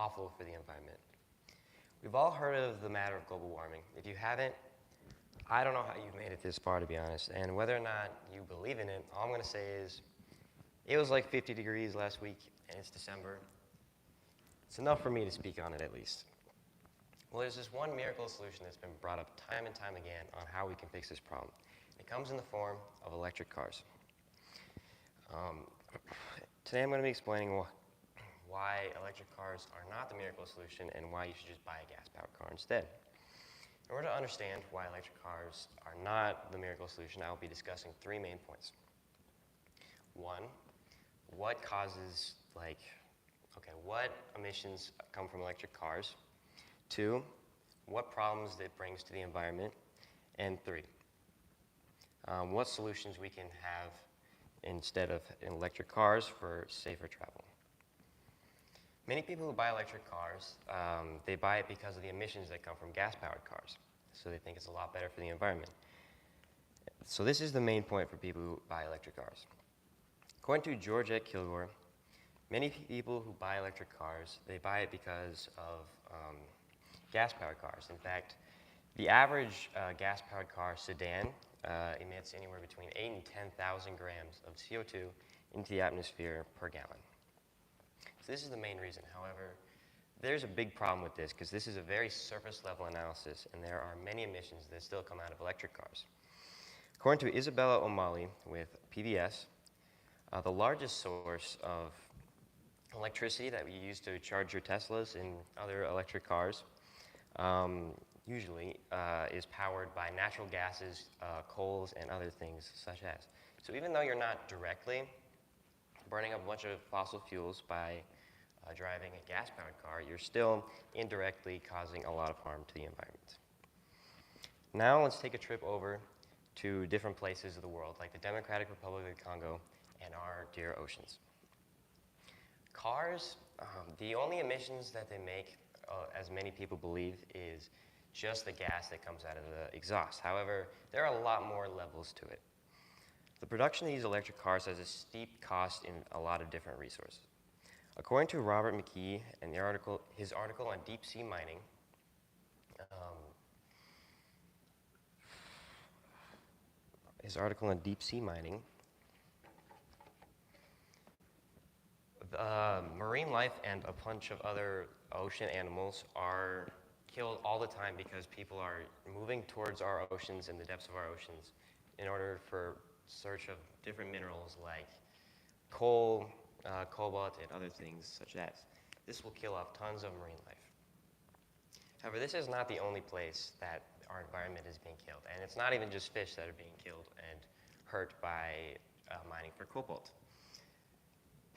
awful for the environment. We've all heard of the matter of global warming. If you haven't, I don't know how you've made it this far, to be honest. And whether or not you believe in it, all I'm going to say is it was like 50 degrees last week, and it's December. It's enough for me to speak on it, at least. Well, there's this one miracle solution that's been brought up time and time again on how we can fix this problem. It comes in the form of electric cars. Today I'm going to be explaining why electric cars are not the miracle solution and why you should just buy a gas-powered car instead. In order to understand why electric cars are not the miracle solution, I will be discussing three main points. One, what causes, what emissions come from electric cars? Two, what problems it brings to the environment? And three, what solutions we can have instead of electric cars for safer travel. Many people who buy electric cars, they buy it because of the emissions that come from gas-powered cars. So they think it's a lot better for the environment. So this is the main point for people who buy electric cars. According to Georgette Kilgore, many people who buy electric cars, they buy it because of gas-powered cars. In fact, the average gas-powered car sedan emits anywhere between 8,000 and 10,000 grams of CO2 into the atmosphere per gallon. So this is the main reason. However, there's a big problem with this because this is a very surface-level analysis, and there are many emissions that still come out of electric cars. According to Isabella O'Malley with PBS, the largest source of electricity that we use to charge your Teslas and other electric cars usually is powered by natural gases, coals, and other things such as. So even though you're not directly burning up a bunch of fossil fuels by driving a gas-powered car, you're still indirectly causing a lot of harm to the environment. Now let's take a trip over to different places of the world, like the Democratic Republic of the Congo and our dear oceans. Cars, the only emissions that they make, as many people believe, is just the gas that comes out of the exhaust. However, there are a lot more levels to it. The production of these electric cars has a steep cost in a lot of different resources. According to Robert McKee and his article on deep sea mining, marine life and a bunch of other ocean animals are killed all the time because people are moving towards our oceans and the depths of our oceans in order for search of different minerals like coal, cobalt, and other things such as. This will kill off tons of marine life. However, this is not the only place that our environment is being killed, and it's not even just fish that are being killed and hurt by mining for cobalt.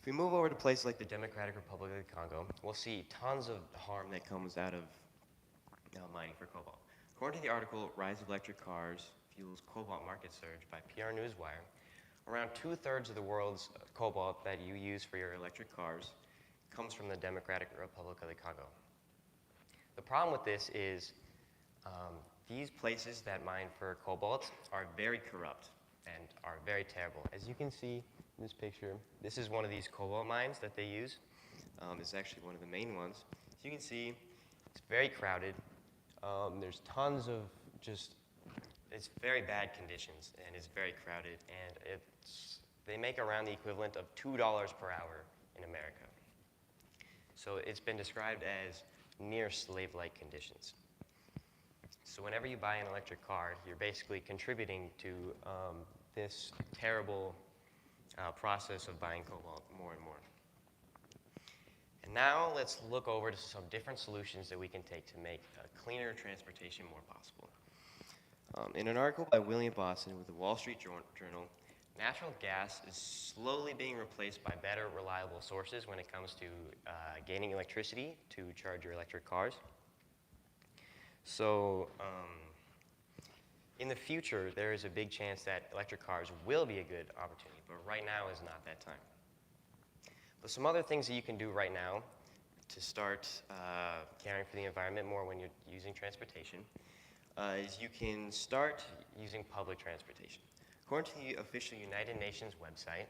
If we move over to places like the Democratic Republic of the Congo, we'll see tons of harm that comes out of mining for cobalt. According to the article, Rise of Electric Cars Fuels Cobalt Market Surge by PR Newswire, around 2/3 of the world's cobalt that you use for your electric cars comes from the Democratic Republic of the Congo. The problem with this is these places that mine for cobalt are very corrupt and are very terrible. As you can see in this picture, this is one of these cobalt mines that they use. It's actually one of the main ones. As you can see, it's very crowded. There's tons of it's very bad conditions, and it's very crowded, and they make around the equivalent of $2 per hour in America. So it's been described as near slave-like conditions. So whenever you buy an electric car, you're basically contributing to this terrible process of buying cobalt more and more. And now let's look over to some different solutions that we can take to make cleaner transportation more possible. In an article by William Boston with the Wall Street Journal, natural gas is slowly being replaced by better, reliable sources when it comes to gaining electricity to charge your electric cars. So in the future, there is a big chance that electric cars will be a good opportunity, but right now is not that time. But some other things that you can do right now to start caring for the environment more when you're using transportation is you can start using public transportation. According to the official United Nations website,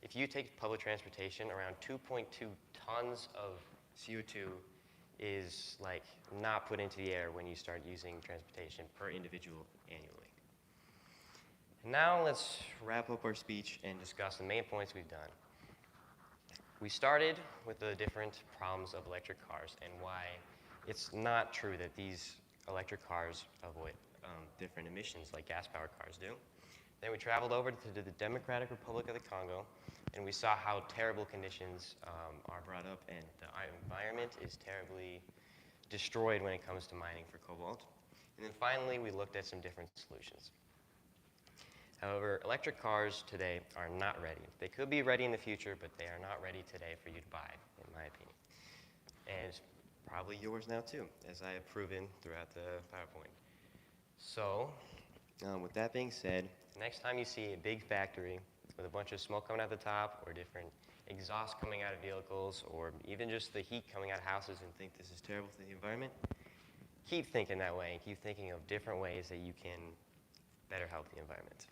if you take public transportation, around 2.2 tons of CO2 is like not put into the air when you start using transportation per individual annually. And now let's wrap up our speech and discuss the main points we've done. We started with the different problems of electric cars and why it's not true that these electric cars avoid different emissions like gas-powered cars do. Then we traveled over to the Democratic Republic of the Congo, and we saw how terrible conditions are brought up, and the environment is terribly destroyed when it comes to mining for cobalt. And then finally, we looked at some different solutions. However, electric cars today are not ready. They could be ready in the future, but they are not ready today for you to buy, in my opinion. And it's probably yours now too, as I have proven throughout the PowerPoint. So, with that being said, next time you see a big factory with a bunch of smoke coming out the top, or different exhaust coming out of vehicles, or even just the heat coming out of houses and think this is terrible for the environment, keep thinking that way and keep thinking of different ways that you can better help the environment.